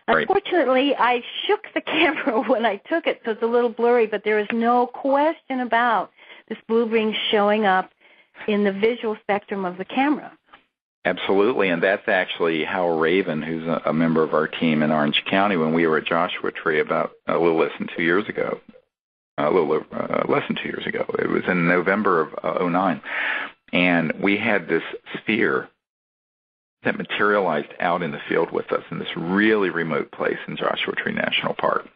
Right. Unfortunately, I shook the camera when I took it, so it's a little blurry, but there is no question about this blue being showing up in the visual spectrum of the camera. Absolutely, and that's actually Hal Raven, who's a member of our team in Orange County, when we were at Joshua Tree about a little less than 2 years ago. a little over, less than 2 years ago. It was in November of '09, and we had this sphere that materialized out in the field with us in this really remote place in Joshua Tree National Park.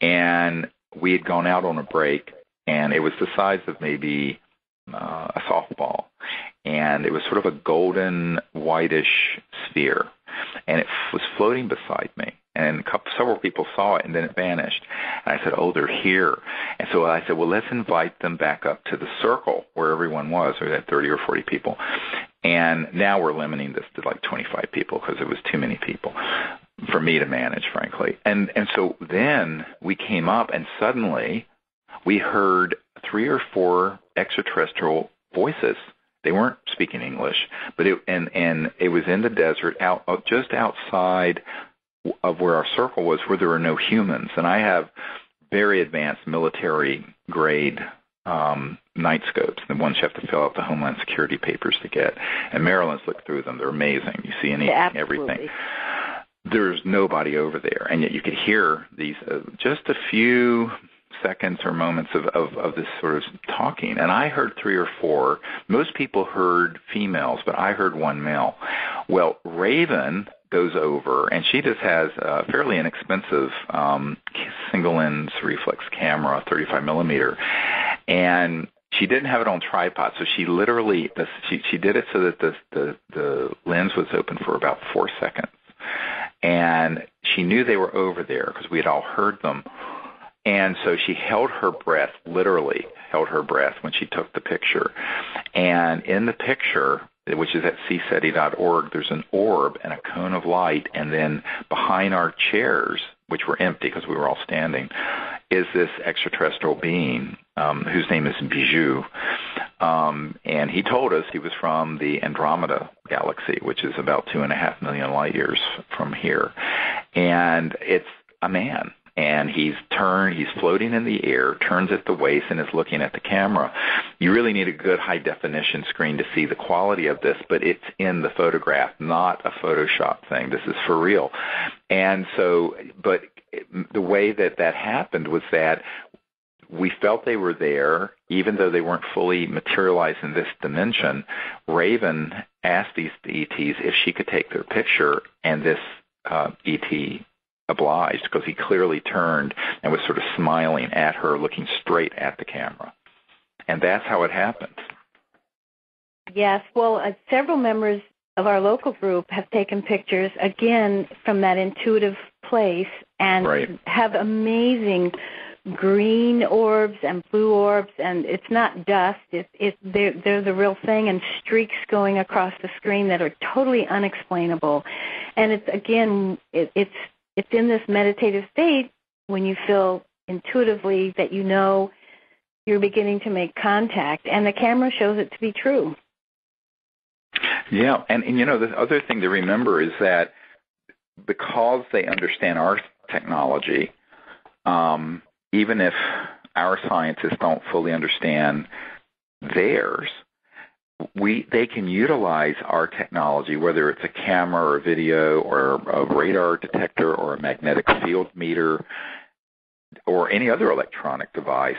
And we had gone out on a break, and it was the size of maybe a softball. And it was sort of a golden, whitish sphere. And it was floating beside me. And several people saw it, and then it vanished. And I said, oh, they're here. And so I said, well, let's invite them back up to the circle where everyone was. We had 30 or 40 people. And now we're limiting this to like 25 people because it was too many people for me to manage, frankly. And so then we came up, and suddenly we heard 3 or 4 extraterrestrial voices. They weren't speaking English, but it was in the desert, just outside of where our circle was, where there were no humans. And I have very advanced military-grade night scopes, the ones you have to fill out the Homeland Security papers to get. And Marilyn's looked through them. They're amazing. You see everything. There's nobody over there, and yet you could hear these just a few seconds or moments of this sort of talking. And I heard 3 or 4. Most people heard females, but I heard one male. Well, Raven goes over, and she just has a fairly inexpensive single-lens reflex camera, 35 millimeter, and she didn't have it on tripod, so she literally she did it so that the lens was open for about 4 seconds, and she knew they were over there because we had all heard them. And so she held her breath, literally held her breath when she took the picture. And in the picture, which is at CSETI.org, there's an orb and a cone of light, and then behind our chairs, which were empty because we were all standing, is this extraterrestrial being whose name is Bijou. And he told us he was from the Andromeda galaxy, which is about 2.5 million light years from here. And it's a man. And he's floating in the air, turns at the waist, and is looking at the camera. You really need a good high-definition screen to see the quality of this, but it's in the photograph, not a Photoshop thing. This is for real. And so, but the way that happened was that we felt they were there, even though they weren't fully materialized in this dimension. Raven asked these ETs if she could take their picture, and this ET obliged, because he clearly turned and was sort of smiling at her, looking straight at the camera. And that's how it happened. Yes, well, several members of our local group have taken pictures, again, from that intuitive place, and have amazing green orbs and blue orbs, and it's not dust. They're the real thing, and streaks going across the screen that are totally unexplainable. And it's in this meditative state when you feel intuitively that you know you're beginning to make contact, and the camera shows it to be true. Yeah, and the other thing to remember is that because they understand our technology, even if our scientists don't fully understand theirs, they can utilize our technology, whether it's a camera or a video or a radar detector or a magnetic field meter or any other electronic device,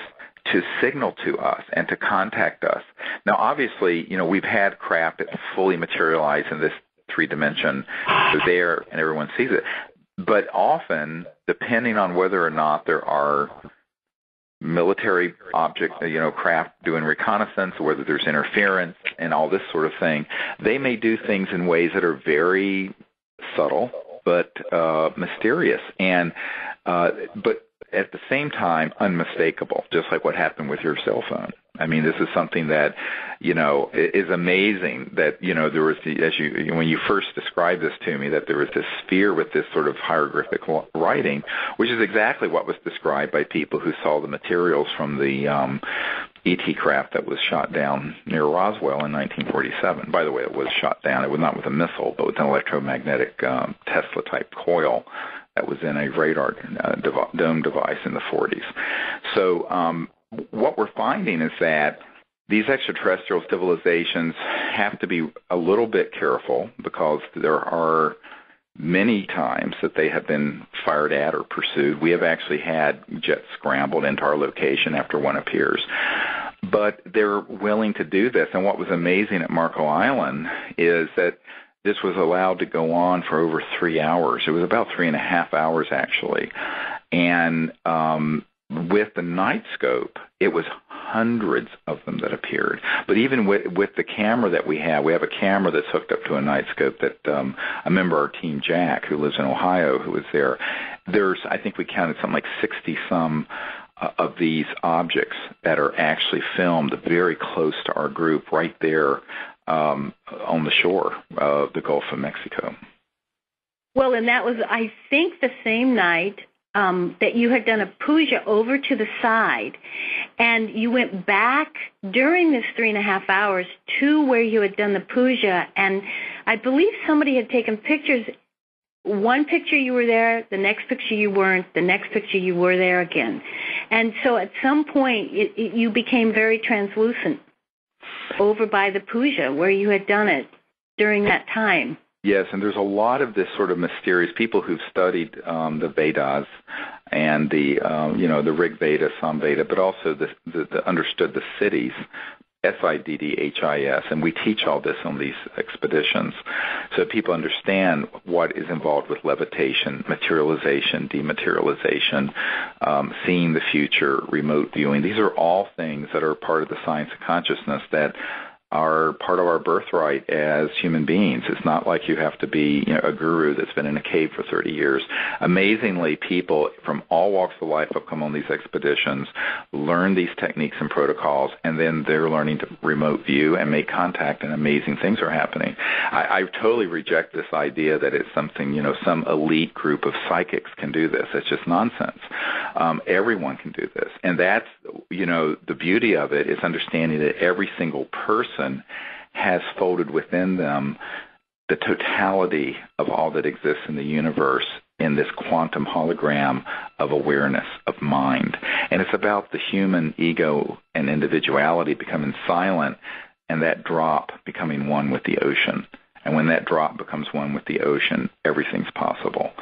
to signal to us and to contact us. Now, obviously, we've had craft that fully materialized in this 3-dimension. They're there and everyone sees it. But often, depending on whether or not there are military object, craft doing reconnaissance, whether there's interference and all this sort of thing, they may do things in ways that are very subtle but mysterious, and but at the same time unmistakable, just like what happened with your cell phone. I mean, this is something that, is amazing that, there was, when you first described this to me, that there was this sphere with this sort of hieroglyphic writing, which is exactly what was described by people who saw the materials from the ET craft that was shot down near Roswell in 1947. By the way, it was shot down. It was not with a missile, but with an electromagnetic Tesla-type coil that was in a radar dome device in the 40s. So what we're finding is that these extraterrestrial civilizations have to be a little bit careful, because there are many times that they have been fired at or pursued. We have actually had jets scrambled into our location after one appears. But they're willing to do this. And what was amazing at Marco Island is that this was allowed to go on for over 3 hours. It was about 3.5 hours, actually. And with the night scope, it was hundreds of them that appeared. But even with the camera that we have a camera that's hooked up to a night scope that a member of our team, Jack, who lives in Ohio, who was there. There's, I think we counted something like 60-some of these objects that are actually filmed very close to our group right there on the shore of the Gulf of Mexico. Well, and that was, I think, the same night that you had done a puja over to the side, and you went back during this 3.5 hours to where you had done the puja, and I believe somebody had taken pictures. One picture you were there, the next picture you weren't, the next picture you were there again. And so at some point you became very translucent over by the puja where you had done it during that time. Yes, and there's a lot of this sort of mysterious people who've studied the Vedas and the Rig Veda, Sam Veda, but also the understood the cities, SIDDHIS, and we teach all this on these expeditions so people understand what is involved with levitation, materialization, dematerialization, seeing the future, remote viewing. These are all things that are part of the science of consciousness that are part of our birthright as human beings. It's not like you have to be a guru that's been in a cave for 30 years. Amazingly, people from all walks of life have come on these expeditions, learn these techniques and protocols, and then they're learning to remote view and make contact, and amazing things are happening. I totally reject this idea that it's something, some elite group of psychics can do this. It's just nonsense. Everyone can do this. And that's, the beauty of it is understanding that every single person has folded within them the totality of all that exists in the universe in this quantum hologram of awareness, of mind. And it's about the human ego and individuality becoming silent and that drop becoming one with the ocean. And when that drop becomes one with the ocean, everything's possible.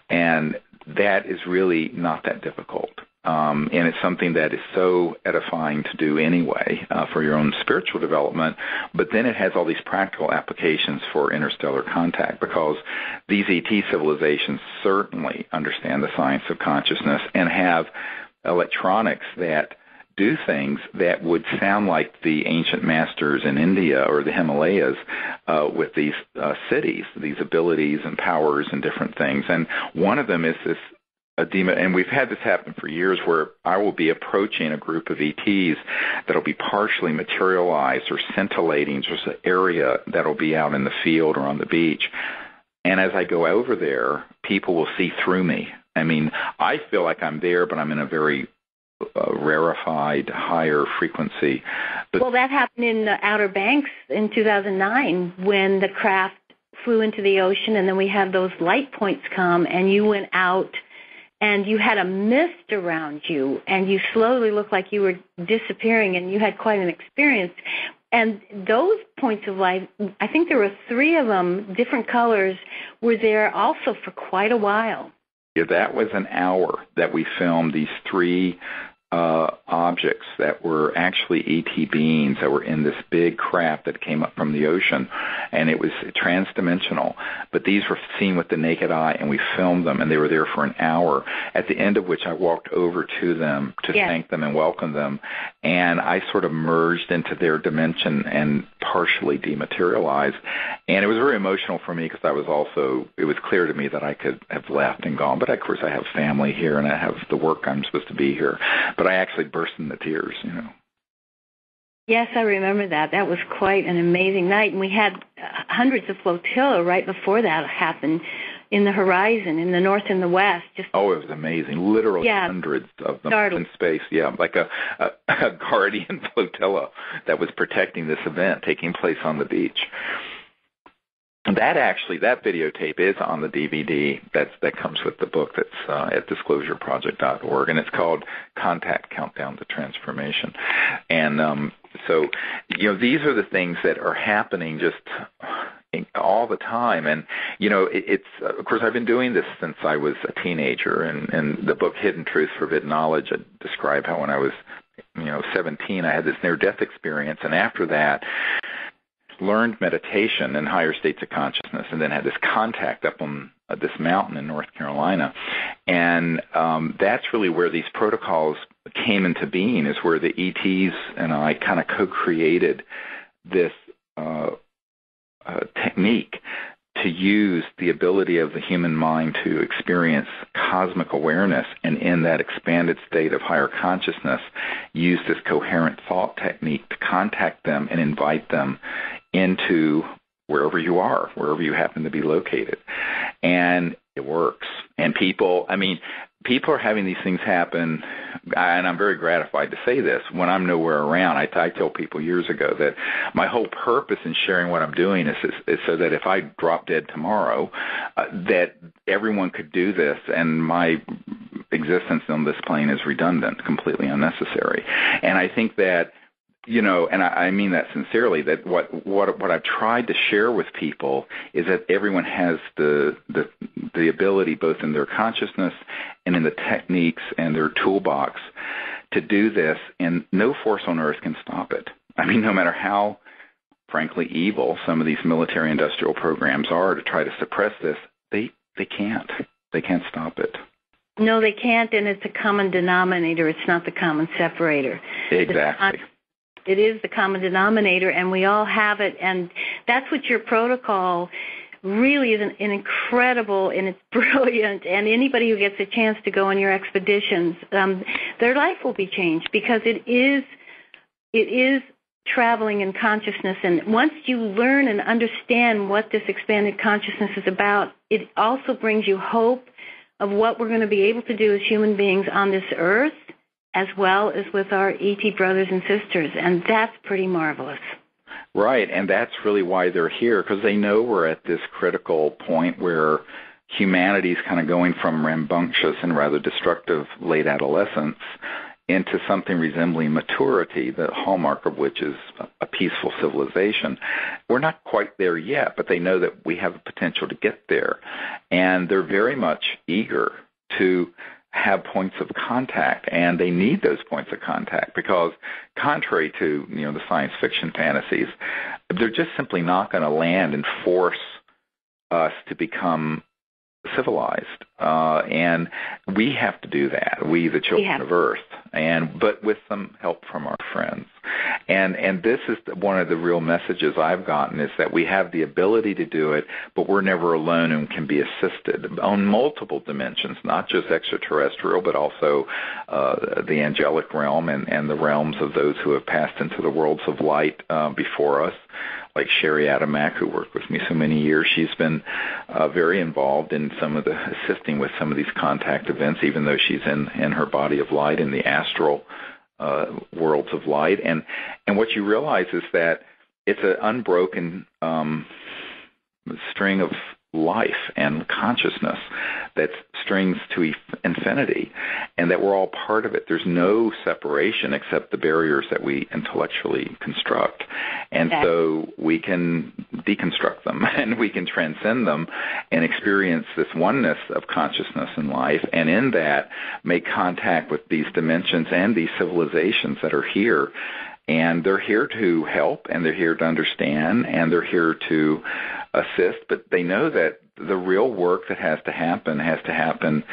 And that is really not that difficult. And it's something that is so edifying to do anyway for your own spiritual development. But then it has all these practical applications for interstellar contact because these ET civilizations certainly understand the science of consciousness and have electronics that do things that would sound like the ancient masters in India or the Himalayas with these cities, these abilities and powers and different things. And one of them is this and we've had this happen for years where I will be approaching a group of ETs that will be partially materialized or scintillating just an area that will be out in the field or on the beach. And as I go over there, people will see through me. I mean, I feel like I'm there, but I'm in a very rarefied, higher frequency. But well, that happened in the Outer Banks in 2009 when the craft flew into the ocean, and then we had those light points come, and you went out and you had a mist around you, and you slowly looked like you were disappearing, and you had quite an experience. And those points of light, I think there were 3 of them, different colors, were there also for quite a while. Yeah, that was an hour that we filmed these 3 objects that were actually ET beings that were in this big craft that came up from the ocean, and it was transdimensional. But these were seen with the naked eye, and we filmed them, and they were there for an hour, at the end of which I walked over to them to thank them and welcome them, and I sort of merged into their dimension and partially dematerialized. And it was very emotional for me because it was clear to me that I could have left and gone, but of course I have family here and I have the work I'm supposed to be here. But I actually burst into tears, Yes, I remember that. That was quite an amazing night. And we had hundreds of flotilla right before that happened in the horizon, in the north and the west. It was amazing. Literally hundreds of them in space. Yeah, like a guardian flotilla that was protecting this event taking place on the beach. That videotape is on the DVD that comes with the book that's at disclosureproject.org, and it's called Contact Countdown to Transformation. And so these are the things that are happening just all the time. And, it's, of course, I've been doing this since I was a teenager, and the book Hidden Truth, Forbidden Knowledge, I describe how when I was, 17, I had this near-death experience, and after that, learned meditation in higher states of consciousness, and then had this contact up on this mountain in North Carolina. And that's really where these protocols came into being, is where the ETs and I kind of co-created this technique to use the ability of the human mind to experience cosmic awareness, and in that expanded state of higher consciousness, use this coherent thought technique to contact them and invite them into wherever you are, wherever you happen to be located. And it works. And people are having these things happen, and I'm very gratified to say this, when I'm nowhere around. I tell people years ago that my whole purpose in sharing what I'm doing is so that if I drop dead tomorrow, that everyone could do this, and my existence on this plane is redundant, completely unnecessary. And I think that, and I mean that sincerely, that what I've tried to share with people is that everyone has the ability, both in their consciousness and in the techniques and their toolbox, to do this, and no force on earth can stop it. I mean, no matter how, frankly, evil some of these military-industrial programs are to try to suppress this, they can't. They can't stop it. No, they can't, and it's a common denominator. It's not the common separator. Exactly. It is the common denominator, and we all have it, and that's what your protocol really is an incredible, and it's brilliant, and anybody who gets a chance to go on your expeditions, their life will be changed, because it is traveling in consciousness, and once you learn and understand what this expanded consciousness is about, it also brings you hope of what we're going to be able to do as human beings on this earth, as well as with our ET brothers and sisters, and that's pretty marvelous. Right, and that's really why they're here, because they know we're at this critical point where humanity's kind of going from rambunctious and rather destructive late adolescence into something resembling maturity, the hallmark of which is a peaceful civilization. We're not quite there yet, but they know that we have the potential to get there, and they're very much eager to have points of contact, and they need those points of contact, because contrary to the science fiction fantasies, they're just simply not going to land and force us to become civilized, and we have to do that, we the children of Earth, but with some help from our friends. And this is one of the real messages I've gotten, is that we have the ability to do it, but we're never alone and can be assisted on multiple dimensions, not just extraterrestrial, but also the angelic realm and the realms of those who have passed into the worlds of light before us, like Sherry Adamak, who worked with me so many years. She's been very involved in assisting with some of these contact events, even though she's in her body of light in the astral worlds of light. And what you realize is that it's an unbroken string of life and consciousness that strings to infinity, and that we're all part of it. There's no separation except the barriers that we intellectually construct. And so we can deconstruct them, and we can transcend them and experience this oneness of consciousness in life, and in that make contact with these dimensions and these civilizations that are here. And they're here to help, and they're here to understand, and they're here to assist, but they know that the real work that has to happen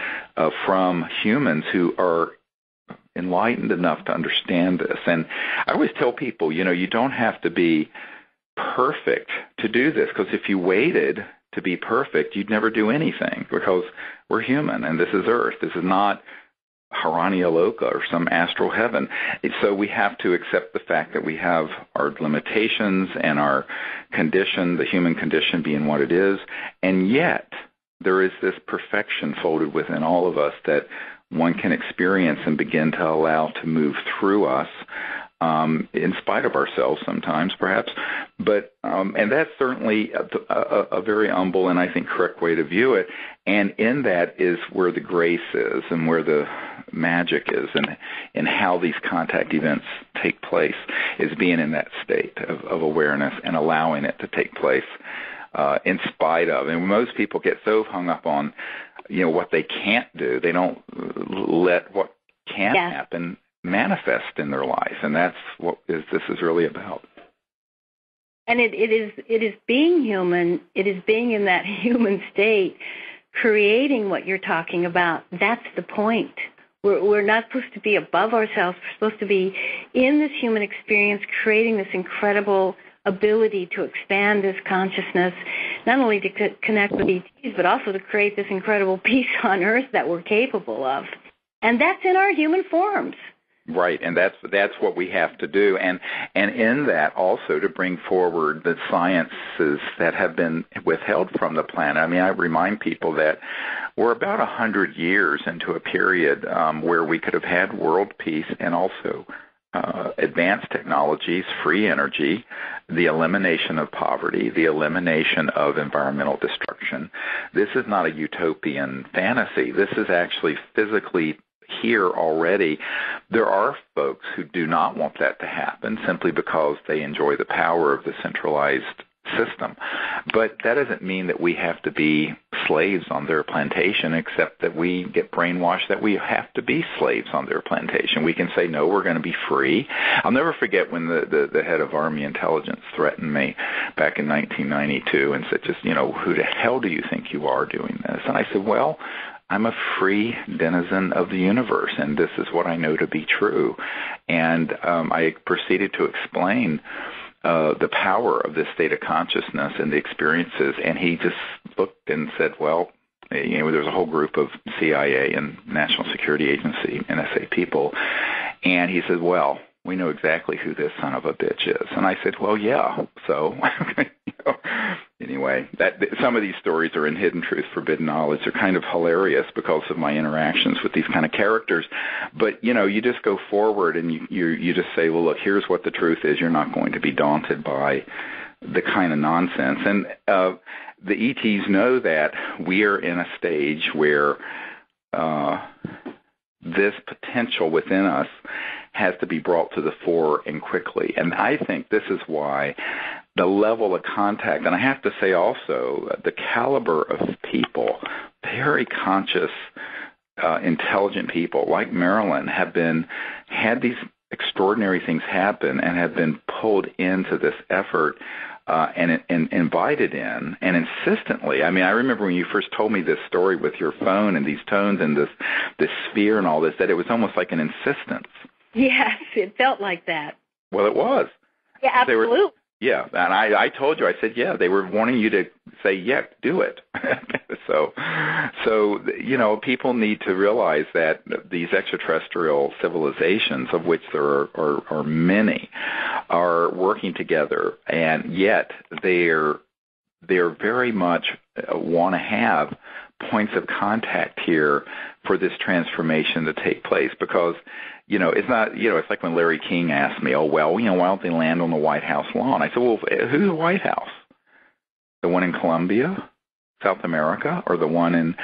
from humans who are enlightened enough to understand this. And I always tell people, you don't have to be perfect to do this, because if you waited to be perfect, you'd never do anything, because we're human, and this is Earth. This is not Harania Loka or some astral heaven. So we have to accept the fact that we have our limitations and our condition, the human condition being what it is, and yet there is this perfection folded within all of us that one can experience and begin to allow to move through us, in spite of ourselves sometimes, perhaps. But and that's certainly a very humble and I think correct way to view it. And in that is where the grace is and where the magic is, and how these contact events take place, is being in that state of awareness and allowing it to take place. in spite of. And most people get so hung up on, what they can't do. They don't let what can happen manifest in their life, and that's what this is really about. And it is being human. It is being in that human state, creating what you're talking about. That's the point. We're not supposed to be above ourselves. We're supposed to be in this human experience, creating this incredible ability to expand this consciousness, not only to connect with ETs, but also to create this incredible peace on Earth that we're capable of. And that's in our human forms. Right, and that's what we have to do, and in that also to bring forward the sciences that have been withheld from the planet. I mean, I remind people that we're about 100 years into a period where we could have had world peace and also advanced technologies, free energy, the elimination of poverty, the elimination of environmental destruction. This is not a utopian fantasy. This is actually physically here already. There are folks who do not want that to happen simply because they enjoy the power of the centralized system. But that doesn't mean that we have to be slaves on their plantation, except that we get brainwashed that we have to be slaves on their plantation. We can say, no, we're going to be free. I'll never forget when the head of Army Intelligence threatened me back in 1992 and said, just, who the hell do you think you are doing this? And I said, well, I'm a free denizen of the universe, and this is what I know to be true. And I proceeded to explain the power of this state of consciousness and the experiences, and he just looked and said, well, there's a whole group of CIA and National Security Agency, NSA people, and he said, well, we know exactly who this son of a bitch is. And I said, well, yeah, so anyway, some of these stories are in Hidden Truth, Forbidden Knowledge. They're kind of hilarious because of my interactions with these kind of characters. But, you just go forward and you just say, well, look, here's what the truth is. You're not going to be daunted by the kind of nonsense. And the ETs know that we are in a stage where this potential within us has to be brought to the fore and quickly. And I think this is why the level of contact, and I have to say also the caliber of people, very conscious, intelligent people like Marilyn had these extraordinary things happen and have been pulled into this effort and invited in and insistently. I mean, I remember when you first told me this story with your phone and these tones and this sphere and all this, that it was almost like an insistence. Yes, it felt like that. Well, it was. Yeah, absolutely. Yeah, and I told you, I said, yeah, they were wanting you to say, yeah, do it. So people need to realize that these extraterrestrial civilizations, of which there are many, are working together, and yet they're very much want to have points of contact here for this transformation to take place, because it's not, it's like when Larry King asked me, oh, well, why don't they land on the White House lawn? I said, well, who's the White House? The one in Colombia, South America, or the one in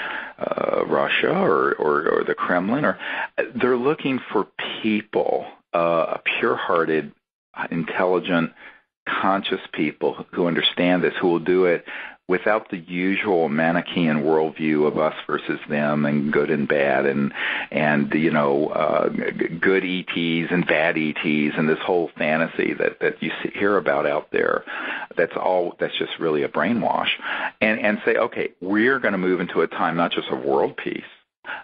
Russia, or the Kremlin? Or they're looking for people, pure-hearted, intelligent, conscious people who understand this, who will do it without the usual Manichaean worldview of us versus them and good and bad and good ETs and bad ETs and this whole fantasy that you hear about out there. That's just really a brainwash. And say, okay, we're going to move into a time not just of world peace,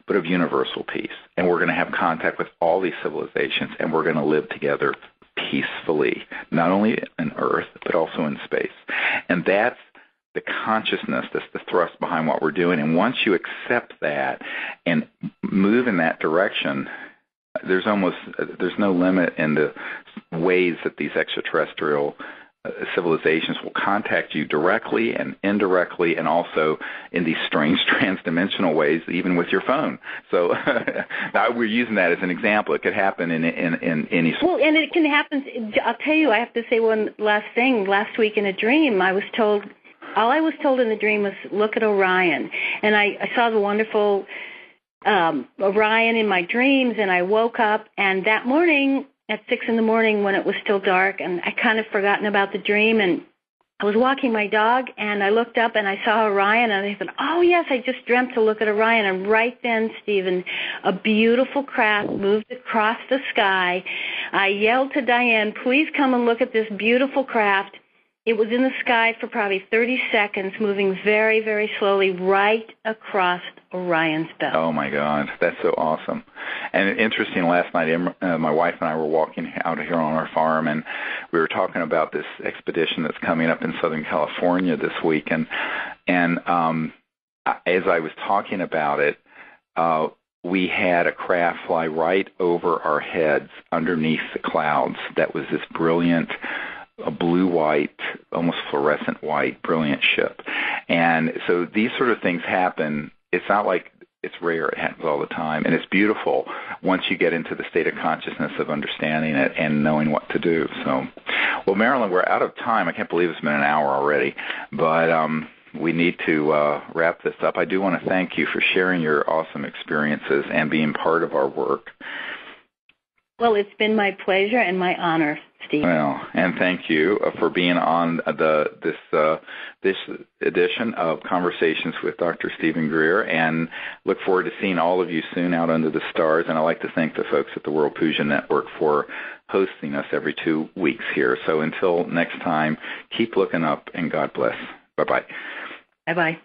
but of universal peace. And we're going to have contact with all these civilizations, and we're going to live together peacefully, not only in Earth, but also in space. And that's the consciousness, that's the thrust behind what we're doing. And once you accept that and move in that direction, there's no limit in the ways that these extraterrestrial civilizations will contact you directly and indirectly, and also in these strange transdimensional ways, even with your phone. So we're using that as an example. It could happen in any. Well, and it can happen. I'll tell you, I have to say one last thing. Last week in a dream, all I was told in the dream was, look at Orion. And I saw the wonderful Orion in my dreams, and I woke up, and that morning at 6 a.m. when it was still dark, and I kind of forgotten about the dream, and I was walking my dog, and I looked up, and I saw Orion, and I thought, oh, yes, I just dreamt to look at Orion. And right then, Stephen, a beautiful craft moved across the sky. I yelled to Diane, please come and look at this beautiful craft. It was in the sky for probably 30 seconds, moving very, very slowly right across Orion's belt. Oh, my God. That's so awesome. And interesting, last night, my wife and I were walking out here on our farm, and we were talking about this expedition that's coming up in Southern California this week. And as I was talking about it, we had a craft fly right over our heads underneath the clouds that was this brilliant a blue-white, almost fluorescent white, brilliant ship. And so these sort of things happen. It's not like it's rare. It happens all the time. And it's beautiful once you get into the state of consciousness of understanding it and knowing what to do. So, well, Marilyn, we're out of time. I can't believe it's been an hour already. But we need to wrap this up. I do want to thank you for sharing your awesome experiences and being part of our work. Well, it's been my pleasure and my honor, Steve. Well, and thank you for being on this edition of Conversations with Dr. Stephen Greer, and look forward to seeing all of you soon out under the stars. And I'd like to thank the folks at the World Puja Network for hosting us every 2 weeks here. So until next time, keep looking up, and God bless. Bye-bye. Bye-bye.